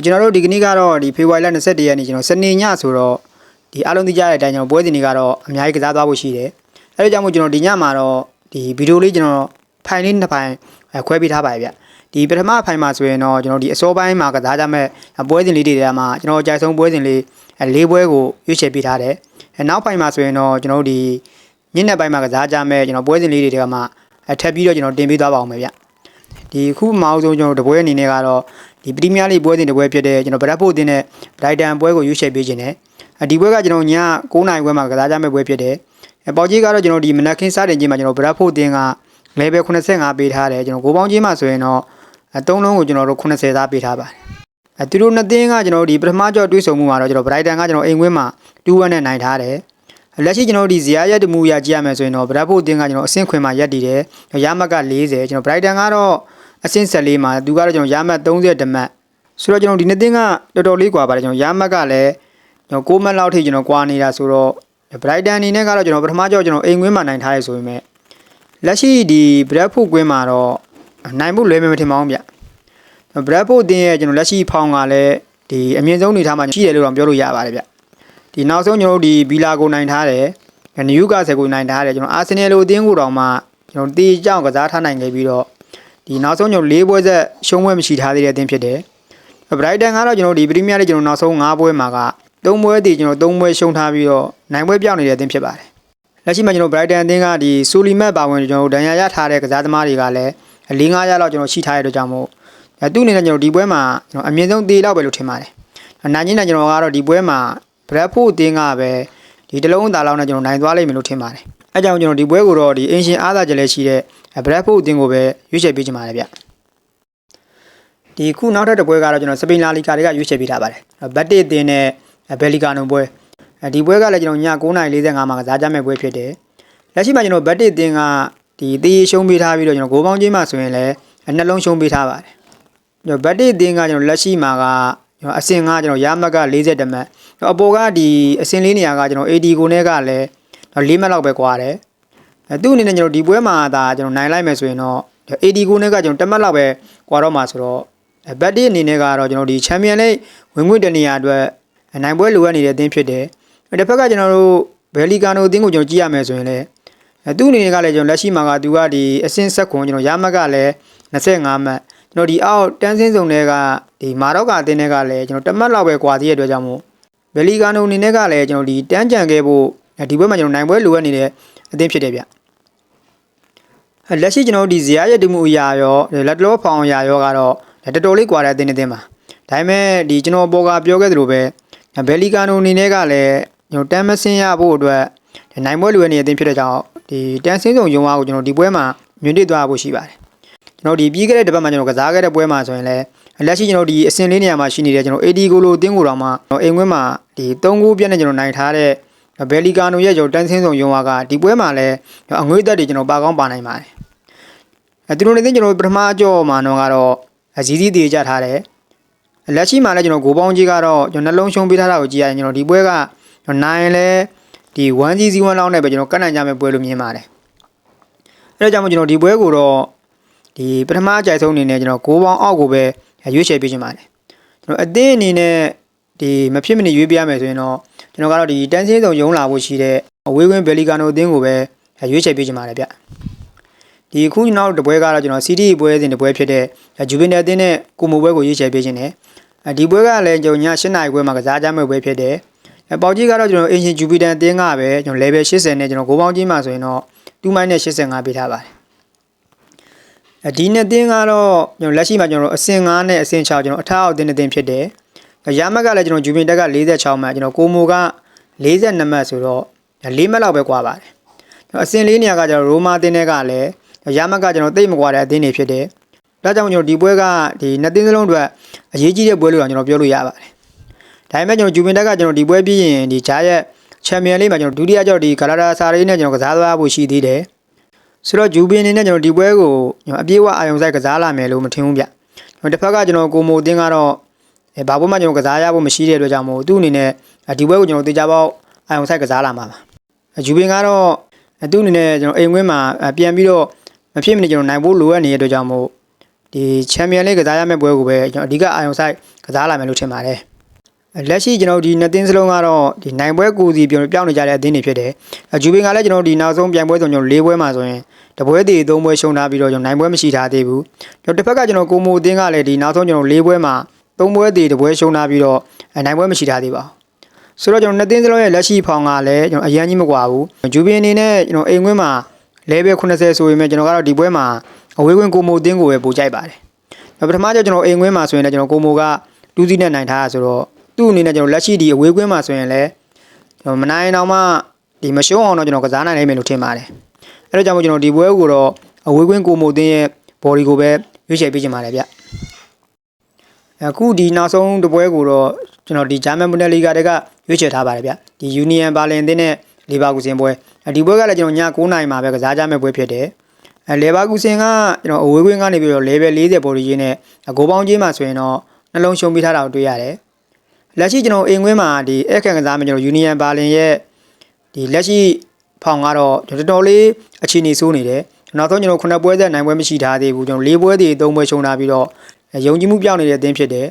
ကျွန်တော်တို့ဒီကနေ့ကတော့ဒီဖေဖော်ဝါရီလ21ရက်နေ့ကျွန်တော်စနေညဆိုတော့ဒီအားလုံးသိကြတဲ့အတိုင်းကျွန်တော်ပွဲစဉ်တွေကတော့အများကြီးကစားသွားဖို့ရှိတယ်။အဲဒါကြောင့်မို့ကျွန်တော်ဒီညမှာတော့ဒီဗီဒီယိုလေးကျွန်တော်ဖိုင်လေးနှစ်ပိုင်းခွဲပေးထားပါတယ်ဗျ။ဒီပထမဖိုင်မှာဆိုရင်တော့ကျွန်တော်ဒီအစောပိုင်းမှာကစားကြမဲ့ပွဲစဉ်လေးတွေထဲမှာကျွန်တော်အကြိုက်ဆုံးပွဲစဉ်လေး၄ပွဲကိုရွေးချယ်ပေးထားတယ်။နောက်ဖိုင်မှာဆိုရင်တော့ကျွန်တော်ဒီညနေပိုင်းမှာကစားကြမဲ့ကျွန်တော်ပွဲစဉ်လေးတွေထဲမှာထပ်ပြီးတော့ကျွန်တော်တင်ပေးသွားပါအောင်မယ်ဗျ။ဒီခုမှအောင်ဆုံးကျွန်တော်တပွဲအနေနဲ့ကတော့ဒီပရီးမီးယားလိပွဲစဉ်တစ်ပွဲဖြစ်တဲ့ကျွန်တော်ဘရက်ဖို့အသင်းနဲ့ဘရိုက်တန်ပွဲကိုရွေးချယ်ပေးခြင်းနဲ့ဒီပွဲကကျွန်တော်ည9:00နာရီခွဲမှာကစားကြမဲ့ပွဲဖြစ်တယ်။ပေါက်ကြီးကတော့ကျွန်တော်ဒီမနက်ခင်းစတင်ခြင်းမှာကျွန်တော်ဘရက်ဖို့အသင်းက level 85ပေးထားတယ်ကျွန်တော်ဂိုးပေါင်းချင်းမှာဆိုရင်တော့3လုံးကိုကျွန်တော်တို့80သားပေးထားပါတယ်။သူတို့နှစ်သင်းကကျွန်တော်ဒီပထမကြော့တွေးဆုံမှုမှာတော့ကျွန်တော်ဘရိုက်တန်ကကျွန်တော်အိမ်ကွင်းမှာ2-1နဲ့နိုင်ထားတယ်။လက်ရှိကျွန်တော်ဒီဇီယာရက်တမှုရကြည့်ရမယ်ဆိုရင်တော့ဘရက်ဖို့အသင်းကကျွန်တော်အဆင့်ခွင်မှာရက်တည်တယ်။ရမတ်က40ကျွန်တော်ဘရိုက်တန်ကတော့အဆင့်14မှာသူကတော့ကျွန်တော်ရမတ်30မှတ်ဆိုတော့ကျွန်တော်ဒီနှစ်သင်းကတော်တော်လေးกว่าပါတယ်ကျွန်တော်ရမတ်ကလည်းကျွန်တော်6မှတ်လောက်ထိကျွန်တော်ကွာနေတာဆိုတော့ဘရိုက်တန်အနေနဲ့ကတော့ကျွန်တော်ပထမကြော့ကျွန်တော်အိမ်ကွင်းမှာနိုင်ထားရဆိုပေမဲ့လက်ရှိဒီဘရက်ဖို့ကွင်းမှာတော့နိုင်မှုလွယ်မယ်မထင်ပါဘူးဗျဘရက်ဖို့အသင်းရဲ့ကျွန်တော်လက်ရှိဖောင်ကလည်းဒီအမြင့်ဆုံးနေထားမှာရှိတယ်လို့တော့ပြောလို့ရပါတယ်ဗျဒီနောက်ဆုံးကျွန်တော်တို့ဒီဘီလာကိုနိုင်ထားတယ်နယူကာဆယ်ကိုနိုင်ထားတယ်ကျွန်တော်အာဆင်နယ်လိုအသင်းကိုတောင်မှကျွန်တော်တီကြောင်ကစားထားနိုင်ခဲ့ပြီးတော့ဒီနောက်ဆုံးကျွန်တော်၄ပွဲဆက်ရှုံးပွဲမရှိထားသေးတဲ့အသင်းဖြစ်တယ်ဘရိုက်တန်ကတော့ကျွန်တော်ဒီပရီးမီးယားလိကျွန်တော်နောက်ဆုံး5ပွဲမှာက3ပွဲတည်ကျွန်တော်3ပွဲရှုံးထားပြီးတော့နိုင်ပွဲပြောင်းနေတဲ့အသင်းဖြစ်ပါတယ်လက်ရှိမှာကျွန်တော်ဘရိုက်တန်အသင်းကဒီဆိုလီမတ်ပါဝင်ကျွန်တော်ဒဏ်ရာရထားတဲ့ကစားသမားတွေကလည်း4-5ရက်လောက်ကျွန်တော်ရှိထားရတဲ့အတွက်ကြောင့်မို့သူ့အနေနဲ့ကျွန်တော်ဒီပွဲမှာကျွန်တော်အမြင့်ဆုံးသေးလောက်ပဲလို့ထင်ပါတယ်နိုင်ချင်းနဲ့ကျွန်တော်ကတော့ဒီပွဲမှာဘရက်ဖို့အသင်းကပဲဒီတလုံးသားလောက်နဲ့ကျွန်တော်နိုင်သွားလိမ့်မယ်လို့ထင်ပါတယ်အဲကြောင့်ကျွန်တော်ဒီပွဲကိုတော့ဒီအင်ရှင်အားသာကြလဲရှိတဲ့ဘရက်ဖို့အသင်းကိုပဲရွေးချယ်ပေးချင်ပါတယ်ဗျဒီခုနောက်ထပ်တစ်ပွဲကတော့ကျွန်တော်စပိန်လာလီဂါတွေကရွေးချယ်ပေးထားပါတယ်ဘတ်တစ်အသင်းနဲ့ဘယ်လီကာနိုပွဲဒီပွဲကလည်းကျွန်တော်ည9:45မှာကစားကြမဲ့ပွဲဖြစ်တယ်လက်ရှိမှာကျွန်တော်ဘတ်တစ်အသင်းကဒီတေးရှုံးပေးထားပြီးတော့ကျွန်တော်ဂိုးပေါင်းချင်းမှာဆိုရင်လည်းနှလုံးရှုံးပေးထားပါတယ်ကျွန်တော်ဘတ်တစ်အသင်းကကျွန်တော်လက်ရှိမှာကကျွန်တော်အဆင့်5ကျွန်တော်ရမတ်က40မှတ်အပေါ်ကဒီအဆင့်4နေရာကကျွန်တော် AD ကိုနဲ့ကလည်း4မှတ်လောက်ပဲကွာတယ်သူ့အနေနဲ့ကျွန်တော်ဒီပွဲမှာဒါကျွန်တော်နိုင်လိုက်မယ်ဆိုရင်တော့ AD ကိုနဲ့ကကျွန်တော်1မှတ်လောက်ပဲကွာတော့မှာဆိုတော့ဘတ်တစ်အနေနဲ့ကတော့ကျွန်တော်ဒီချန်ပီယံလိဝင်ငွေ့တနေရာအတွက်နိုင်ပွဲလိုအပ်နေတဲ့အသင်းဖြစ်တယ်တစ်ဖက်ကကျွန်တော်တို့ဘယ်လီကာနိုအသင်းကိုကျွန်တော်ကြည့်ရမယ်ဆိုရင်လည်းသူ့အနေနဲ့ကလည်းကျွန်တော်လက်ရှိမှာကသူကဒီအဆင့်ဆက်ခွန်ကျွန်တော်ရမတ်ကလည်း25မှတ်ကျွန်တော်ဒီအောက်တန်းစင်းစုံတွေကဒီမာတော့ကအသင်းတွေကလည်းကျွန်တော်1မှတ်လောက်ပဲကွာသေးတဲ့အတွက်ကြောင့်မို့ဘယ်လီကာနိုအနေနဲ့ကလည်းကျွန်တော်ဒီတန်းကြံခဲ့ဖို့ဒီပွဲမှာကျွန်တော်နိုင်ပွဲလိုအပ်နေတဲ့အသင်းဖြစ်တယ်ဗျလက်ရှိကျွန်တော်ဒီဇီယာရဲ့တမှုအရာရောလက်တလောဖောင်အရာရောကတော့တော်တော်လေးကွာတဲ့အသင်းတွေမှာဒါပေမဲ့ဒီကျွန်တော်ပေါ်ကပြောခဲ့သလိုပဲဘယ်လီကာနိုအနေနဲ့ကလည်းကျွန်တော်တန်းမစင်းရဖို့အတွက်နိုင်ပွဲလိုရနေတဲ့အသင်းဖြစ်တဲ့ကြောင့်ဒီတန်းစင်းစုံရုံအားကိုကျွန်တော်ဒီပွဲမှာမြင့်တက်သွားဖို့ရှိပါတယ်ကျွန်တော်ဒီပြီးခဲ့တဲ့တစ်ပတ်မှာကျွန်တော်ကစားခဲ့တဲ့ပွဲမှာဆိုရင်လည်းလက်ရှိကျွန်တော်ဒီအဆင့်လေးနေရာမှာရှိနေတဲ့ကျွန်တော် AD ကိုလိုအသင်းကိုတောင်မှအိမ်ခွင်းမှာဒီ3ဂိုးပြတ်နဲ့ကျွန်တော်နိုင်ထားတဲ့ဘယ်လီကာနိုရဲ့ကျွန်တော်တန်းစင်းစုံရုံအားကဒီပွဲမှာလည်းအငွေ့သက်တွေကျွန်တော်ပါကောင်းပါနိုင်ပါတယ်သူတို့နေတဲ့ကျွန်တော်ပထမအကြောမှာတော့ကတော့ဇီးသေးကြထားတယ်လက်ရှိမှာလည်းကျွန်တော်ဂိုးပေါင်းကြီးကတော့ကျွန်တော်နှလုံးရှုံးပေးထားတာကိုကြည့်ရရင်ကျွန်တော်ဒီပွဲကနိုင်လဲဒီ 1-0 လောက်နဲ့ပဲကျွန်တော်ကတ်နိုင်ကြမဲ့ပွဲလို့မြင်ပါတယ်အဲဒါကြောင့်မို့ကျွန်တော်ဒီပွဲကိုတော့ဒီပထမအကြိုက်ဆုံးအနေနဲ့ကျွန်တော်ဂိုးပေါင်းအောက်ကိုပဲရွေးချယ်ပေးချင်ပါတယ်ကျွန်တော်အသင်းအနေနဲ့ဒီမဖြစ်မနေရွေးပြရမယ်ဆိုရင်တော့ကျွန်တော်ကတော့ဒီတန်းစင်းစုံရုံးလာဖို့ရှိတဲ့အဝေးကွင်းဘယ်လီကာနိုအသင်းကိုပဲရွေးချယ်ပေးချင်ပါတယ်ဗျဒီခုနောက်တစ်ပွဲကတော့ကျွန်တော် CD ပွဲစဉ်တစ်ပွဲဖြစ်တဲ့ဂျူဗင်တယ်အသင်းနဲ့ကိုမိုပွဲကိုရွေးချယ်ပေးခြင်းနဲ့ဒီပွဲကလည်းကျွန်တော်ည8:00နာရီခွဲမှာကစားကြမဲ့ပွဲဖြစ်တယ်ပေါက်ကြီးကတော့ကျွန်တော်အင်ရှင်ဂျူပီတန်အသင်းကပဲကျွန်တော် level 80နဲ့ကျွန်တော်ဂိုးပေါင်းကြီးမှာဆိုရင်တော့2-85ပေးထားပါတယ်ဒီနှစ်သင်းကတော့ကျွန်တော်လက်ရှိမှာကျွန်တော်အဆင့်5နဲ့အဆင့်6ကျွန်တော်အထောက်အသင်းအသင်းဖြစ်တယ်ရမတ်ကလည်းကျွန်တော်ဂျူပင်တက်က46မှတ်ကျွန်တော်ကိုမိုက42မှတ်ဆိုတော့4မှတ်လောက်ပဲကွာပါတယ်ကျွန်တော်အဆင့်4နေရာကကျွန်တော်ရိုမာအသင်းတွေကလည်းရမတ်ကကျွန်တော်သိပ်မကွာတဲ့အသင်းတွေဖြစ်တယ်ဒါကြောင့်ကျွန်တော်ဒီပွဲကဒီနှစ်သင်းစလုံးအတွက်အရေးကြီးတဲ့ပွဲလို့ကျွန်တော်ပြောလို့ရပါတယ်ဒါပေမဲ့ကျွန်တော်ဂျူဗင်တက်ကကျွန်တော်ဒီပွဲပြီးရင်ဒီဂျာရဲ့ချန်ပီယံလိမှာကျွန်တော်ဒုတိယကြောက်ဒီဂလာတာဆာရေးနဲ့ကျွန်တော်ကစားသွားဖို့ရှိသေးတယ်ဆိုတော့ဂျူဗင်အနေနဲ့ကျွန်တော်ဒီပွဲကိုကျွန်တော်အပြေးဝအာယုံဆိုင်ကစားလာမယ်လို့မထင်ဘူးဗျကျွန်တော်တစ်ဖက်ကကျွန်တော်ကိုမိုအသင်းကတော့ဘာပွဲမှကျွန်တော်ကစားရဖို့မရှိတဲ့အတွက်ကြောင့်မို့သူ့အနေနဲ့ဒီပွဲကိုကျွန်တော်တေချာပေါက်အာယုံဆိုင်ကစားလာမှာပါဂျူဗင်ကတော့သူ့အနေနဲ့ကျွန်တော်အိမ်ကွင်းမှာပြန်ပြီးတော့မဖြစ်မနေကျွန်တော်နိုင်ဖို့လိုအပ်နေတဲ့အတွက်ကြောင့်မို့ဒီချန်ပီယံလိကစားရမယ့်ပွဲကိုပဲကျွန်တော်အဓိကအာယုံဆိုင် ကစားလာမယ်လို့ထင်ပါတယ်လက်ရှိကျွန်တော်ဒီနှစ်သင်းစလုံးကတော့ဒီနိုင်ပွဲကိုစီပြောင်းနေကြတဲ့အသင်းတွေဖြစ်တယ်ဂျူဘင်ကလည်းကျွန်တော်ဒီနောက်ဆုံးပြိုင်ပွဲဆိုကျွန်တော်၄ပွဲမှာဆိုရင်တပွဲတည်၃ပွဲရှုံးထားပြီးတော့ကျွန်တော်နိုင်ပွဲမရှိထားသေးဘူးကျွန်တော်တစ်ဖက်ကကျွန်တော်ကိုမိုအသင်းကလည်းဒီနောက်ဆုံးကျွန်တော်၄ပွဲမှာ၃ပွဲတည်တပွဲရှုံးထားပြီးတော့နိုင်ပွဲမရှိထားသေးပါဘူးဆိုတော့ကျွန်တော်နှစ်သင်းစလုံးရဲ့လက်ရှိဖောင်ကလည်းကျွန်တော်အရန်ကြီးမကွာဘူးဂျူဘင်အနေနဲ့ကျွန်တော်အိမ်ခွင်းမှာlevel 80ဆိုရင်ကျွန်တော်ကတော့ဒီပွဲမှာအဝေးကွင်းကိုမိုအသင်းကိုပဲပို့ကြိုက်ပါတယ်ပထမကျကျွန်တော်အိမ်ခွင်းမှာဆိုရင်လည်းကျွန်တော်ကိုမိုကတူးစီးနဲ့နိုင်ထားရဆိုတော့သူ့အနေနဲ့ကျွန်တော်လက်ရှိဒီအဝေးကွင်းမှာဆိုရင်လည်းကျွန်တော်မနိုင်တော့မှဒီမရှုံးအောင်တော့ကျွန်တော်ကစားနိုင်နိုင်မယ်လို့ထင်ပါတယ်အဲ့တော့ကြောင့်ကျွန်တော်ဒီပွဲကိုတော့အဝေးကွင်းကိုမိုအသင်းရဲ့ body ကိုပဲရွေးချယ်ပေးချင်ပါတယ်ဗျအခုဒီနောက်ဆုံးတစ်ပွဲကိုတော့ကျွန်တော်ဒီဂျာမန်ဘွန်ဒက်လီဂါတွေကရွေးချယ်ထားပါတယ်ဗျဒီ Union Berlin အသင်းနဲ့လီဗာပူးစင်ပွဲဒီပွဲကလည်းကျွန်တော်ည9:00နာရီမှာပဲကစားကြမယ့်ပွဲဖြစ်တယ်လီဗာပူးစင်ကကျွန်တော်အဝေးကွင်းကနေပြီးတော့ level 40 body ကြီးနဲ့ဂိုးပေါင်းကြီးမှာဆိုရင်တော့နှလုံးရှုံးပေးထားတာကိုတွေ့ရတယ်လက်ရှိကျွန်တော်အိမ်ကွင်းမှာဒီအခက်ကစားမယ်ကျွန်တော် Union Berlin ရဲ့ဒီလက်ရှိဖောင်ကတော့တော်တော်လေးအခြေအနေဆိုးနေတယ်နောက်ဆုံးကျွန်တော်9ပွဲသက်နိုင်ပွဲမရှိထားသေးဘူးကျွန်တော်4ပွဲတည်3ပွဲရှုံးထားပြီးတော့ယုံကြည်မှုပြောင်းနေတဲ့အသင်းဖြစ်တယ်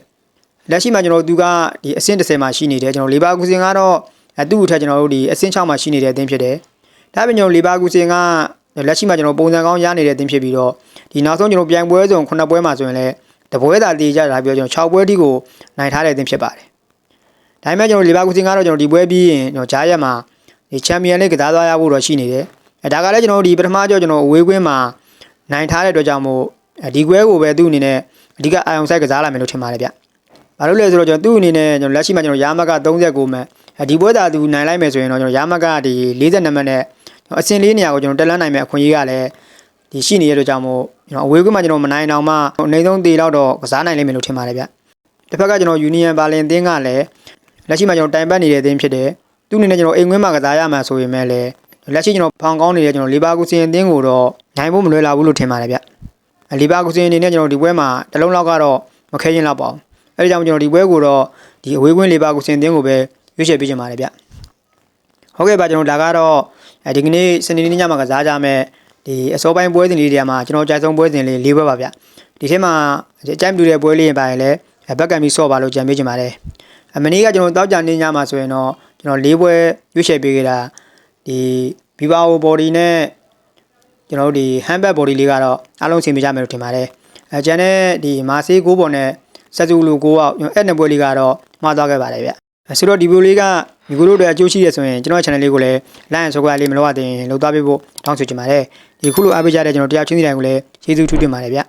လက်ရှိမှာကျွန်တော်သူကဒီအဆင့်30မှာရှိနေတယ်ကျွန်တော်လီဗာပူးစင်ကတော့သူ့အထက်ကျွန်တော်တို့ဒီအဆင့်6မှာရှိနေတဲ့အသင်းဖြစ်တယ်ဒါပေမဲ့ကျွန်တော်လီဗာပူးစင်ကလက်ရှိမှာကျွန်တော်ပုံစံကောင်းရနေတဲ့အသင်းဖြစ်ပြီးတော့ဒီနောက်ဆုံးကျွန်တော်ပြိုင်ပွဲစုံ9ပွဲမှာဆိုရင်လည်းတပွဲသာတည်ကြတာပြီးတော့ကျွန်တော်6ပွဲတိကိုနိုင်ထားတဲ့အသင်းဖြစ်ပါတယ်ဒါပေမဲ့ကျွန်တော်လီဗာပူးစင်ကတော့ကျွန်တော်ဒီပွဲပြီးရင်ကျွန်တော်ဂျားရက်မှာဒီချန်ပီယံလိဂ်ကစားသွားရဖို့တော့ရှိနေတယ်ဒါကလည်းကျွန်တော်ဒီပထမကြောကျွန်တော်အဝေးကွင်းမှာနိုင်ထားတဲ့အတွက်ကြောင့်မို့ဒီကွဲကိုပဲသူ့အနေနဲ့အဓိကအာယုံဆိုင်ကစားလာမယ်လို့ထင်ပါတယ်ဗျဘာလို့လဲဆိုတော့ကျွန်တော်သူ့အနေနဲ့ကျွန်တော်လက်ရှိမှာကျွန်တော်ရာမက39မှတ်ဒီပွဲသာသူနိုင်လိုက်မယ်ဆိုရင်တော့ကျွန်တော်ရာမကဒီ42မှတ်နဲ့အဆင့်၄နေရာကိုကျွန်တော်တက်လန်းနိုင်မယ်အခွင့်အရေးကလည်းဒီရှိနေတဲ့အတွက်ကြောင့်မို့ကျွန်တော်အဝေးကွင်းမှာကျွန်တော်မနိုင်အောင်မှအနေဆုံးတေတော့တော့ကစားနိုင်လိမ့်မယ်လို့ထင်ပါတယ်ဗျတစ်ဖက်ကကျွန်တော် Union Berlin အသင်းကလည်းလက်ရှိမှာကျွန်တော်တိုင်ပတ်နေတဲ့အသင်းဖြစ်တယ်သူ့အနေနဲ့ကျွန်တော်အိမ်ကွင်းမှာကစားရမှာဆိုရင်လည်းလက်ရှိကျွန်တော်ဖောင်ကောင်းနေတဲ့ကျွန်တော်လီဗာပူးစင်အသင်းကိုတော့နိုင်ဖို့မလွယ်လာဘူးလို့ထင်ပါတယ်ဗျလီဗာပူးစင်အနေနဲ့ကျွန်တော်ဒီပွဲမှာတလုံးလောက်ကတော့မခဲရင်လောက်ပါဘူးအဲ့ဒါကြောင့်ကျွန်တော်ဒီပွဲကိုတော့ဒီအဝေးကွင်းလီဗာပူးစင်အသင်းကိုပဲရွေးချယ်ပေးချင်ပါတယ်ဗျဟုတ်ကဲ့ပါကျွန်တော်ဒါကတော့ဒီကနေ့စနေနေ့ညမှာကစားကြမယ်ဒီအစောပိုင်းပွဲစဉ်လေးတွေမှာကျွန်တော်ကြိုက်ဆုံးပွဲစဉ်လေး၄ပွဲပါဗျဒီထဲမှာအကြိုက်ပြူတဲ့ပွဲလေးရင်ပါရင်လည်းဘက်ကံပြီးဆော့ပါလို့ကြံပေးချင်ပါတယ်မနေ့ကကျွန်တော်တောက်ကြနေညမှာဆိုရင်တော့ကျွန်တော်၄ပွဲရွေးချယ်ပေးခဲ့တာဒီဘီဘာအို body နဲ့ကျွန်တော်တို့ဒီ handbag body လေးကတော့အားလုံးဆင်ပြေကြမယ်လို့ထင်ပါတယ်ကျန်တဲ့ဒီမာဆေး6ပေါ်နဲ့ဆက်စုလူ9အောက်အဲ့နှစ်ပွဲလေးကတော့မှားသွားခဲ့ပါတယ်ဗျဆိုတော့ဒီဗီဒီယိုလေးကဒီကိုတို့တွေအကျိုးရှိရဆိုရင်ကျွန်တော် channel လေးကိုလည်း like and subscribe လေးမလုပ်ရသေးရင်လုပ်သွားပေးဖို့တောင်းဆိုချင်ပါတယ်ဒီခုလိုအားပေးကြတဲ့ကျွန်တော်တရားချင်းစီတိုင်းကိုလည်းကျေးဇူးထူးတင်ပါတယ်ဗျ